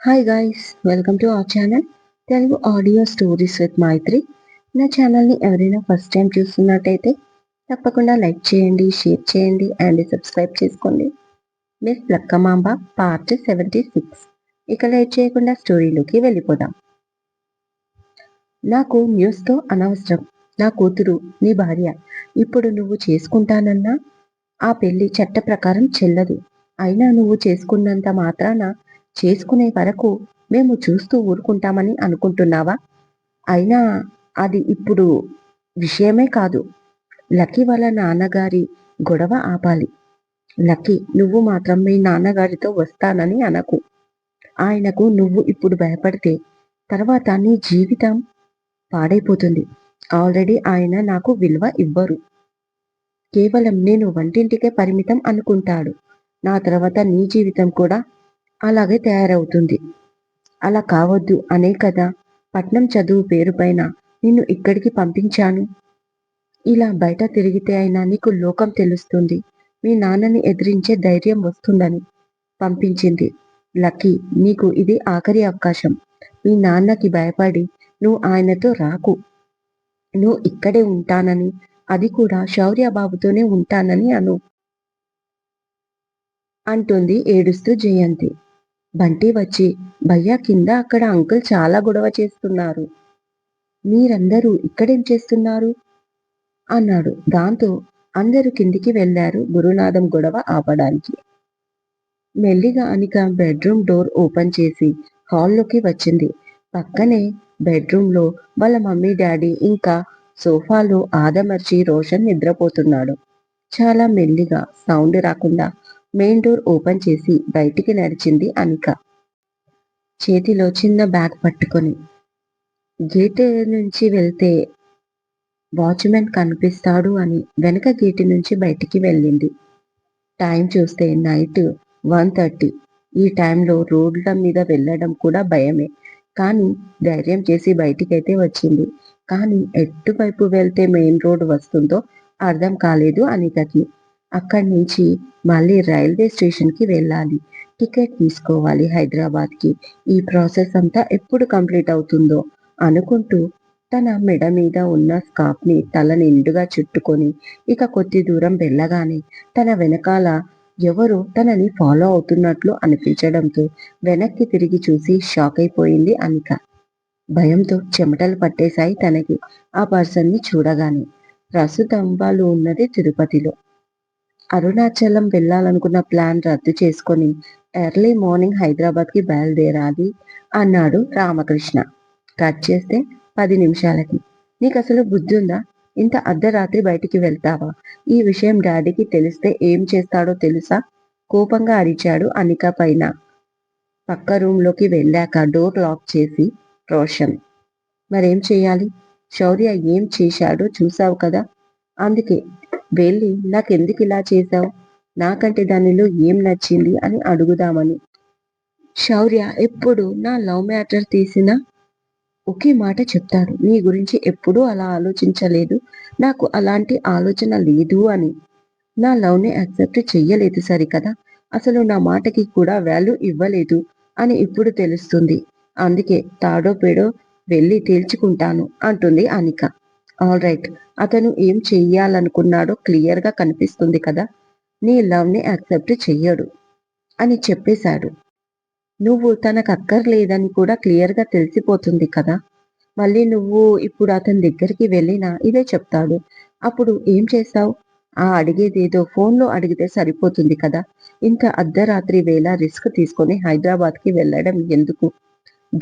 Hi guys, welcome to our channel Telugu audio stories with Maitri. నా ఛానల్ని ఎవరైనా ఫస్ట్ టైం చూస్తున్నట్టయితే తప్పకుండా లైక్ చేయండి, షేర్ చేయండి అండ్ సబ్స్క్రైబ్ చేసుకోండి. Miss Lakkamamba part 76. ఇక లేట్ చేయకుండా స్టోరీలోకి వెళ్ళిపోదాం. నాకు న్యూస్తో అనవసరం. నా కూతురు నీ భార్య. ఇప్పుడు నువ్వు చేసుకుంటానన్నా ఆ పెళ్లి చట్ట ప్రకారం చెల్లదు. అయినా నువ్వు చేసుకున్నంత మాత్రాన చేసుకునే వరకు మేము చూస్తూ ఊరుకుంటామని అనుకుంటున్నావా? అయినా అది ఇప్పుడు విషయమే కాదు. లక్కీ వాళ్ళ నాన్నగారి గొడవ ఆపాలి. లక్కీ, నువ్వు మాత్రం మీ నాన్నగారితో వస్తానని అనకు. ఆయనకు నువ్వు ఇప్పుడు భయపడితే తర్వాత నీ జీవితం పాడైపోతుంది. ఆల్రెడీ ఆయన నాకు విలువ ఇవ్వరు. కేవలం నేను వంటింటికే పరిమితం అనుకుంటాడు. నా తర్వాత నీ జీవితం కూడా అలాగే తయారవుతుంది. అలా కావద్దు అనే కదా పట్నం చదువు పేరుపైన నిన్ను ఇక్కడికి పంపించాను. ఇలా బయట తిరిగితే అయినా నీకు లోకం తెలుస్తుంది, మీ నాన్నని ఎదిరించే ధైర్యం వస్తుందని పంపించింది. లక్కీ, నీకు ఇది ఆఖరి అవకాశం. మీ నాన్నకి భయపడి నువ్వు ఆయనతో రాకు. నువ్వు ఇక్కడే ఉంటానని, అది కూడా శౌర్యబాబుతోనే ఉంటానని అను అంటుంది ఏడుస్తూ జయంతి. బంటి వచ్చి, భయ్యా, కింద అక్కడ అంకుల్ చాలా గొడవ చేస్తున్నారు. మీరందరూ ఇక్కడేం చేస్తున్నారు అన్నాడు. దాంతో అందరూ కిందికి వెళ్లారు గురునాథం గొడవ ఆపడానికి. మెల్లిగా అనిక బెడ్రూమ్ డోర్ ఓపెన్ చేసి హాల్లోకి వచ్చింది. పక్కనే బెడ్రూమ్లో వాళ్ళ మమ్మీ డాడీ ఇంకా సోఫాలో ఆదమర్చి రోషన్ నిద్రపోతున్నాడు. చాలా మెల్లిగా సౌండ్ రాకుండా మెయిన్ డోర్ ఓపెన్ చేసి బయటికి నడిచింది అనిక. చేతిలో చిన్న బ్యాగ్ పట్టుకొని గేట్ నుంచి వెళ్తే వాచ్మెన్ కనిపిస్తాడు అని వెనక గేటు నుంచి బయటికి వెళ్ళింది. టైం చూస్తే నైట్ 1:30. ఈ టైంలో రోడ్ల మీద వెళ్ళడం కూడా భయమే. కానీ ధైర్యం చేసి బయటికైతే వచ్చింది. కానీ ఎటువైపు వెళ్తే మెయిన్ రోడ్ వస్తుందో అర్థం కాలేదు అనికకి. అక్కడి నుంచి మళ్ళీ రైల్వే స్టేషన్కి వెళ్ళాలి, టికెట్ తీసుకోవాలి హైదరాబాద్కి. ఈ ప్రాసెస్ అంతా ఎప్పుడు కంప్లీట్ అవుతుందో అనుకుంటూ తన మెడ మీద ఉన్న స్కార్ఫ్ని తల నిండుగా చుట్టుకొని ఇక కొద్ది దూరం వెళ్ళగానే తన వెనకాల ఎవరో తనని ఫాలో అవుతున్నట్లు అనిపించడంతో వెనక్కి తిరిగి చూసి షాక్ అయిపోయింది అనిక. భయంతో చెమటలు పట్టేశాయి తనకి ఆ పర్సన్ని చూడగానే. ప్రస్తుతం వాళ్ళు ఉన్నది తిరుపతిలో. అరుణాచలం వెళ్ళాలనుకున్న ప్లాన్ రద్దు చేసుకొని ఎర్లీ మార్నింగ్ హైదరాబాద్కి బయలుదేరాలి అన్నాడు రామకృష్ణ. కట్ చేస్తే 10 నిమిషాలకి. నీకు అసలు బుద్ధి ఉందా? ఇంత అర్ధరాత్రి బయటికి వెళ్తావా? ఈ విషయం డాడీకి తెలిస్తే ఏం చేస్తాడో తెలుసా? కోపంగా అరిచాడు అనిక పైన. పక్క రూంలోకి వెళ్ళాక డోర్ లాక్ చేసి రోషన్. మరేం చేయాలి? శౌర్య ఏం చేశాడో చూసావు కదా. అందుకే వెళ్ళి నాకెందుకు ఇలా చేశావు, నాకంటే దానిలో ఏం నచ్చింది అని అడుగుదామని. శౌర్య ఎప్పుడు నా లవ్ మ్యాటర్ తీసినా ఒకే మాట చెప్తాడు, నీ గురించి ఎప్పుడూ అలా ఆలోచించలేదు, నాకు అలాంటి ఆలోచన లేదు అని. నా లవ్ని యాక్సెప్ట్ చెయ్యలేదు సరికదా, అసలు నా మాటకి కూడా వాల్యూ ఇవ్వలేదు అని ఇప్పుడు తెలుస్తుంది. అందుకే తాడో పేడో వెళ్ళి తేల్చుకుంటాను అంటుంది అనిక. ఆల్ రైట్, అతను ఏం చెయ్యాలనుకున్నాడో క్లియర్గా కనిపిస్తుంది కదా. నీ లవ్ని యాక్సెప్ట్ చెయ్యడు అని చెప్పేశాడు. నువ్వు తనకు అక్కర్లేదని కూడా క్లియర్గా తెలిసిపోతుంది కదా. మళ్ళీ నువ్వు ఇప్పుడు అతని దగ్గరికి వెళ్ళినా ఇదే చెప్తాడు. అప్పుడు ఏం చేస్తావు? ఆ అడిగేదేదో ఫోన్లో అడిగితే సరిపోతుంది కదా. ఇంత అర్ధరాత్రి వేళ రిస్క్ తీసుకొని హైదరాబాద్కి వెళ్ళడం ఎందుకు?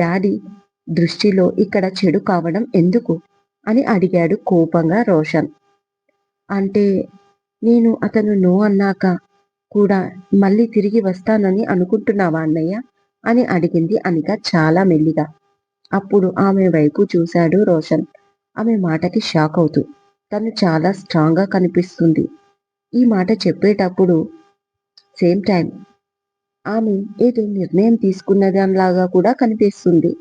డాడీ దృష్టిలో ఇక్కడ చెడు కావడం ఎందుకు అని అడిగాడు కోపంగా రోషన్. అంటే నేను అతను నో అన్నాక కూడా మళ్ళీ తిరిగి వస్తానని అనుకుంటున్నావా అన్నయ్య అని అడిగింది అనిక చాలా మెల్లిగా. అప్పుడు ఆమె వైపు చూశాడు రోషన్. ఆమె మాటకి షాక్ అవుతూ. తను చాలా స్ట్రాంగ్గా కనిపిస్తుంది ఈ మాట చెప్పేటప్పుడు. సేమ్ టైం ఆమె ఏదో నిర్ణయం తీసుకున్నదానిలాగా కూడా కనిపిస్తుంది.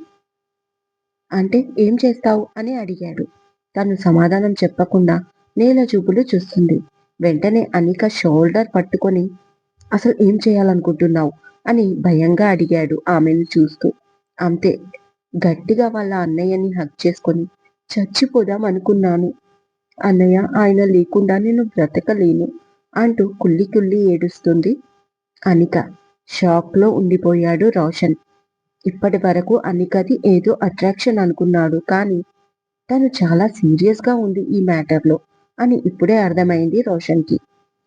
అంటే ఏం చేస్తావు అని అడిగాడు. తను సమాధానం చెప్పకుండా నేల చూపులు చూస్తుంది. వెంటనే అనిక షోల్డర్ పట్టుకొని, అసలు ఏం చేయాలనుకుంటున్నావు? అని భయంగా అడిగాడు ఆమెను చూస్తూ. అంతే, గట్టిగా వాళ్ళ అన్నయ్యని హగ్ చేసుకొని చచ్చిపోదాం అనుకున్నాను. అన్నయ్య, ఆయన లేకుండా నేను బ్రతకలేను అంటూ కుళ్ళి కుళ్ళి ఏడుస్తుంది అనిక. షాక్ లో ఉండిపోయాడు రోషన్. ఇప్పటి వరకు అనికది ఏదో అట్రాక్షన్ అనుకున్నాడు, కానీ తను చాలా సీరియస్ గా ఉంది ఈ మ్యాటర్లో అని ఇప్పుడే అర్థమైంది రోషన్కి.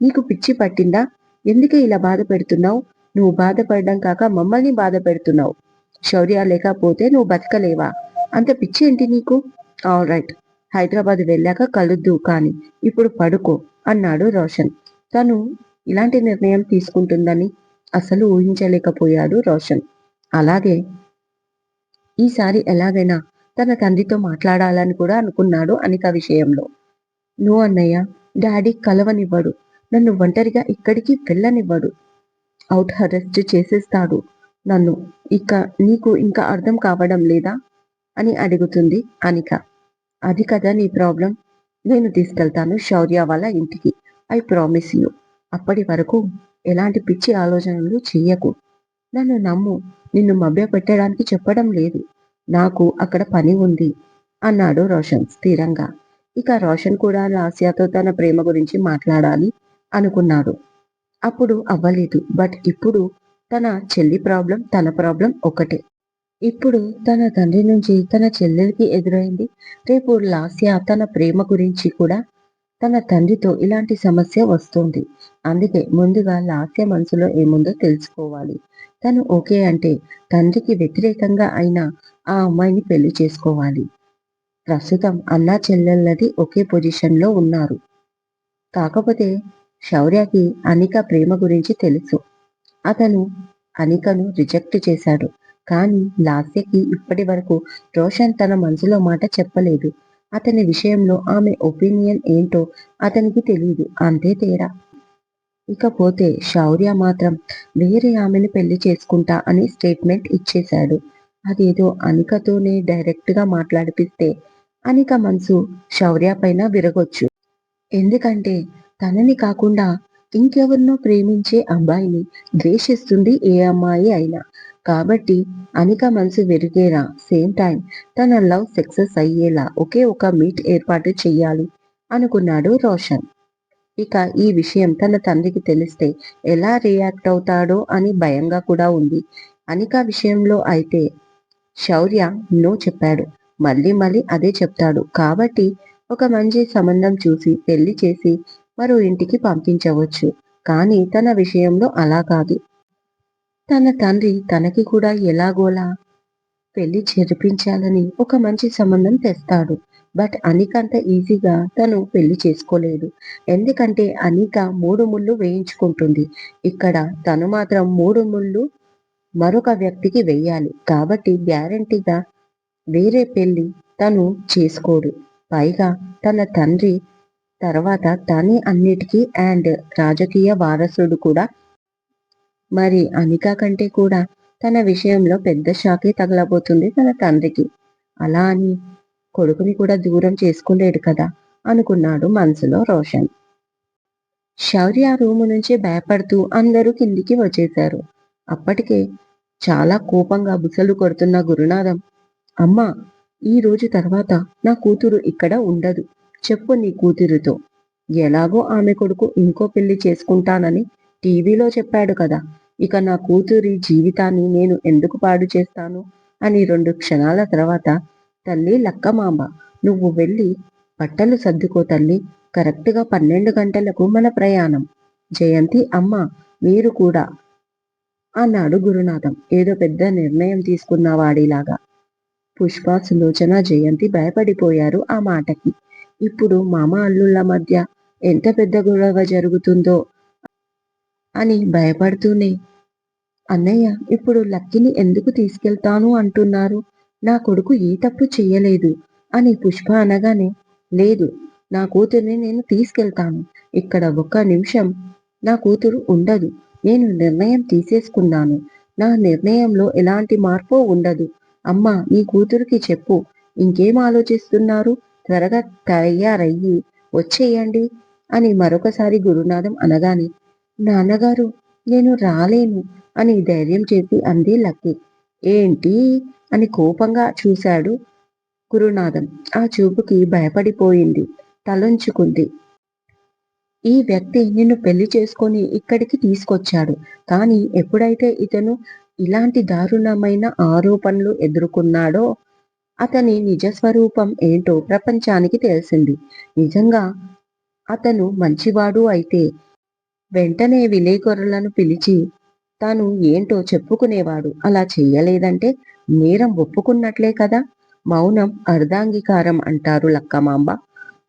నీకు పిచ్చి పట్టిందా? ఎందుకే ఇలా బాధ పెడుతున్నావు? నువ్వు బాధపడడం కాక మమ్మల్ని బాధ పెడుతున్నావు. శౌర్య లేకపోతే నువ్వు బతకలేవా? అంత పిచ్చి ఏంటి నీకు? ఆల్ రైట్, హైదరాబాద్ వెళ్ళాక కలుద్దు, కానీ ఇప్పుడు పడుకో అన్నాడు రోషన్. తను ఇలాంటి నిర్ణయం తీసుకుంటుందని అసలు ఊహించలేకపోయాడు రోషన్. అలాగే ఈసారి ఎలాగైనా తన తండ్రితో మాట్లాడాలని కూడా అనుకున్నాడు అనిక విషయంలో. నువ్వు అన్నయ్య, డాడీ కలవనివ్వడు, నన్ను ఒంటరిగా ఇక్కడికి వెళ్ళనివ్వడు, అవుట్ అరెస్ట్ చేసేస్తాడు నన్ను. ఇక నీకు ఇంకా అర్థం కావడం లేదా అని అడుగుతుంది అనిక. అది కదా నీ ప్రాబ్లం. నేను తీసుకెళ్తాను శౌర్య వాళ్ళ ఇంటికి, ఐ ప్రామిస్ యూ. అప్పటి వరకు ఎలాంటి పిచ్చి ఆలోచనలు చెయ్యకు. నన్ను నమ్ము. నిన్ను మభ్యపెట్టడానికి చెప్పడం లేదు. నాకు అక్కడ పని ఉంది అన్నాడు రోషన్ స్థిరంగా. ఇక రోషన్ కూడా లాస్యాతో తన ప్రేమ గురించి మాట్లాడాలి అనుకున్నాడు. అప్పుడు అవ్వలేదు. బట్ ఇప్పుడు తన చెల్లి ప్రాబ్లం, తన ప్రాబ్లం ఒకటే. ఇప్పుడు తన తండ్రి నుంచి తన చెల్లెలికి ఎదురైంది. రేపు లాస్య తన ప్రేమ గురించి కూడా తన తండ్రితో ఇలాంటి సమస్య వస్తుంది. అందుకే ముందుగా లాస్య మనసులో ఏముందో తెలుసుకోవాలి. తను ఓకే అంటే తండ్రికి వ్యతిరేకంగా అయినా ఆ అమ్మాయిని పెళ్లి చేసుకోవాలి. ప్రస్తుతం అన్నా చెల్లెళ్ళది ఒకే పొజిషన్లో ఉన్నారు. కాకపోతే శౌర్యకి అనిక ప్రేమ గురించి తెలుసు. అతను అనికను రిజెక్ట్ చేశాడు. కానీ లాస్యకి ఇప్పటి వరకు రోషన్ తన మనసులో మాట చెప్పలేదు. అతని విషయంలో ఆమె ఒపీనియన్ ఏంటో అతనికి తెలియదు, అంతే తేడా. ఇకపోతే శౌర్య మాత్రం వేరే ఆమెను పెళ్లి చేసుకుంటా అని స్టేట్మెంట్ ఇచ్చేశాడు. అదేదో అనికతోనే డైరెక్ట్ గా మాట్లాడిపిస్తే అనిక మనసు శౌర్య పైన విరగొచ్చు. ఎందుకంటే తనని కాకుండా ఇంకెవరినో ప్రేమించే అబ్బాయిని ద్వేషిస్తుంది ఏ అమ్మాయి అయినా. కాబట్టి అనిక మనసు విరిగేలా, సేమ్ టైం తన లవ్ సక్సెస్ అయ్యేలా ఒకే ఒక మీట్ ఏర్పాటు చెయ్యాలి అనుకున్నాడు రోషన్. ఇక ఈ విషయం తన తండ్రికి తెలిస్తే ఎలా రియాక్ట్ అవుతాడో అని భయంగా కూడా ఉంది. అనిక విషయంలో అయితే శౌర్య నో చెప్పాడు. మళ్ళీ మళ్ళీ అదే చెప్తాడు. కాబట్టి ఒక మంచి సంబంధం చూసి పెళ్లి చేసి మరో ఇంటికి పంపించవచ్చు. కానీ తన విషయంలో అలా కాదు. తన తండ్రి తనకి కూడా ఎలాగోలా పెళ్లి జరిపించాలని ఒక మంచి సంబంధం తెస్తాడు. బట్ అనికంత ఈజీగా తను పెళ్లి చేసుకోలేడు. ఎందుకంటే అనిక 3 ముళ్ళు వేయించుకుంటుంది. ఇక్కడ తను మాత్రం 3 ముళ్ళు మరొక వ్యక్తికి వెయ్యాలి. కాబట్టి గ్యారంటీగా వేరే పెళ్లి తను చేసుకోడు. పైగా తన తండ్రి తర్వాత తనే అన్నిటికీ అండ్ రాజకీయ వారసుడు కూడా. మరి అనిక కంటే కూడా తన విషయంలో పెద్ద షాకే తగలబోతుంది తన తండ్రికి. అలా అని కొడుకుని కూడా దూరం చేసుకోలేడు కదా అనుకున్నాడు మనసులో రోషన్. శౌర్య రూము నుంచి భయపడుతూ అందరూ కిందికి వచ్చేశారు. అప్పటికే చాలా కోపంగా బుసలు కొడుతున్న గురునాథం, అమ్మా, ఈ రోజు తర్వాత నా కూతురు ఇక్కడ ఉండదు. చెప్పు నీ కూతురుతో. ఎలాగో ఆమె కొడుకు ఇంకో పెళ్లి చేసుకుంటానని టీవీలో చెప్పాడు కదా. ఇక నా కూతురి జీవితాన్ని నేను ఎందుకు పాడు చేస్తాను అని 2 క్షణాల తర్వాత, తల్లి లక్కమాంబ, నువ్వు వెళ్ళి బట్టలు సర్దుకో తల్లి. కరెక్ట్గా 12 గంటలకు మన ప్రయాణం. జయంతి అమ్మ, మీరు కూడా అన్నాడు గురునాథం ఏదో పెద్ద నిర్ణయం తీసుకున్న వాడిలాగా. పుష్ప, సులోచన, జయంతి భయపడిపోయారు ఆ మాటకి. ఇప్పుడు మామ అల్లుళ్ళ మధ్య ఎంత పెద్ద గొడవ జరుగుతుందో అని భయపడుతూనే, అన్నయ్య ఇప్పుడు లక్కిని ఎందుకు తీసుకెళ్తాను అంటున్నారు? నా కొడుకు ఏ తప్పు చెయ్యలేదు అని పుష్ప అనగానే, లేదు, నా కూతుర్ని నేను తీసుకెళ్తాను. ఇక్కడ ఒక్క నిమిషం నా కూతురు ఉండదు. నేను నిర్ణయం తీసేసుకున్నాను. నా నిర్ణయంలో ఎలాంటి మార్పు ఉండదు. అమ్మా, నీ కూతురికి చెప్పు. ఇంకేం ఆలోచిస్తున్నారు? త్వరగా తయారయ్యి వచ్చేయండి అని మరొకసారి గురునాథం అనగానే, నాన్నగారు, నేను రాలేను అని ధైర్యం చేసి అంది లక్కీ. ఏంటి అని కోపంగా చూశాడు గురునాథం. ఆ చూపుకి భయపడిపోయింది. తలొంచుకుంది. ఈ వ్యక్తి నిన్ను పెళ్లి చేసుకొని ఇక్కడికి తీసుకొచ్చాడు. కానీ ఎప్పుడైతే ఇతను ఇలాంటి దారుణమైన ఆరోపణలు ఎదుర్కొన్నాడో అతని నిజ స్వరూపం ఏంటో ప్రపంచానికి తెలిసింది. నిజంగా అతను మంచివాడు అయితే వెంటనే విలేకరులను పిలిచి తాను ఏంటో చెప్పుకునేవాడు. అలా చెయ్యలేదంటే నేరం ఒప్పుకున్నట్లే కదా! మౌనం అర్ధాంగీకారం అంటారు లక్కమాంబ.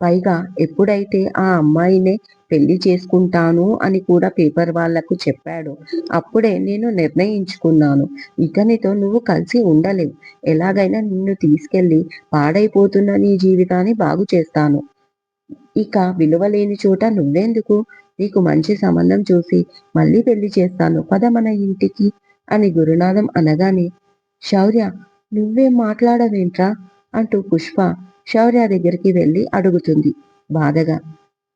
పైగా ఎప్పుడైతే ఆ అమ్మాయినే పెళ్లి చేసుకుంటాను అని కూడా పేపర్ వాళ్లకు చెప్పాడో అప్పుడే నేను నిర్ణయించుకున్నాను. ఇతనితో నువ్వు కలిసి ఉండలేవు. ఎలాగైనా నిన్ను తీసుకెళ్లి పాడైపోతున్న నీ జీవితాన్ని బాగు చేస్తాను. ఇక విలువలేని చోట నువ్వెందుకు? నీకు మంచి సంబంధం చూసి మళ్ళీ పెళ్లి చేస్తాను. పద మన ఇంటికి అని గురునాథం అనగానే, శౌర్య నువ్వేం మాట్లాడవేంట్రా? అంటూ పుష్ప శౌర్య దగ్గరికి వెళ్ళి అడుగుతుంది బాధగా.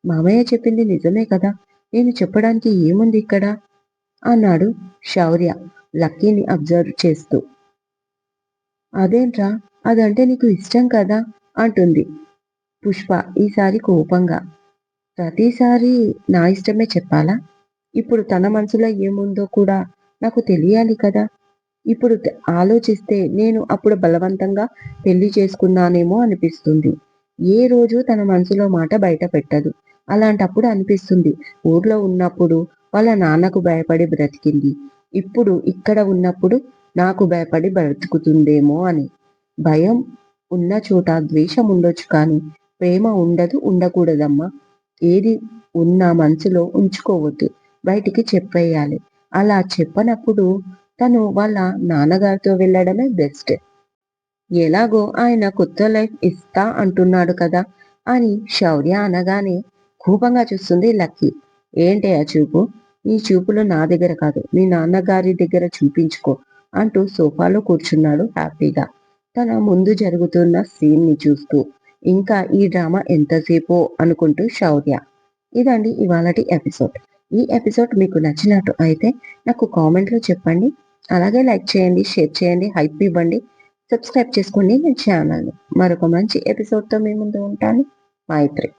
మామయ్య చెప్పింది నిజమే కదా! నేను చెప్పడానికి ఏముంది ఇక్కడ? అన్నాడు శౌర్య లక్కీని అబ్జర్వ్ చేస్తూ. అదేంట్రా? అదంటే నీకు ఇష్టం కదా! అంటుంది పుష్ప ఈసారి కోపంగా. ప్రతిసారి నా ఇష్టమే చెప్పాలా? ఇప్పుడు తన మనసులో ఏముందో కూడా నాకు తెలియాలి కదా! ఇప్పుడు ఆలోచిస్తే నేను అప్పుడు బలవంతంగా పెళ్లి చేసుకున్నానేమో అనిపిస్తుంది. ఏ రోజు తన మనసులో మాట బయట పెట్టదు. అలాంటప్పుడు అనిపిస్తుంది ఊర్లో ఉన్నప్పుడు వాళ్ళ నాన్నకు భయపడి బ్రతికింది. ఇప్పుడు ఇక్కడ ఉన్నప్పుడు నాకు భయపడి బ్రతుకుతుందేమో అని. భయం ఉన్న చోట ద్వేషం ఉండొచ్చు కానీ ప్రేమ ఉండదు, ఉండకూడదమ్మా. ఏది ఉన్నా మనసులో ఉంచుకోవద్దు. బయటికి చెప్పేయాలి. అలా చెప్పనప్పుడు తను వాళ్ళ నాన్నగారితో వెళ్ళడమే బెస్ట్. ఎలాగో ఆయన కొత్త లైఫ్ ఇస్తా అంటున్నాడు కదా అని శౌర్య అనగానే కోపంగా చూస్తుంది లక్కీ. ఏంటి ఆ చూపు? నీ చూపులు నా దగ్గర కాదు మీ నాన్నగారి దగ్గర చూపించుకో అంటూ సోఫాలో కూర్చున్నాడు హ్యాపీగా తన ముందు జరుగుతున్న సీన్ ని చూస్తూ. ఇంకా ఈ డ్రామా ఎంతసేపో అనుకుంటూ శౌర్య. ఇదండి ఇవాళటి ఎపిసోడ్. ఈ ఎపిసోడ్ మీకు నచ్చినట్టు అయితే నాకు కామెంట్లో చెప్పండి. అలాగే లైక్ చేయండి, షేర్ చేయండి, హైప్ ఇవ్వండి. సబ్స్క్రైబ్ చేసుకోండి నా ఛానల్‌ని. మరొక మంచి ఎపిసోడ్‌తో మీ ముందు ఉంటాను. మైత్రి.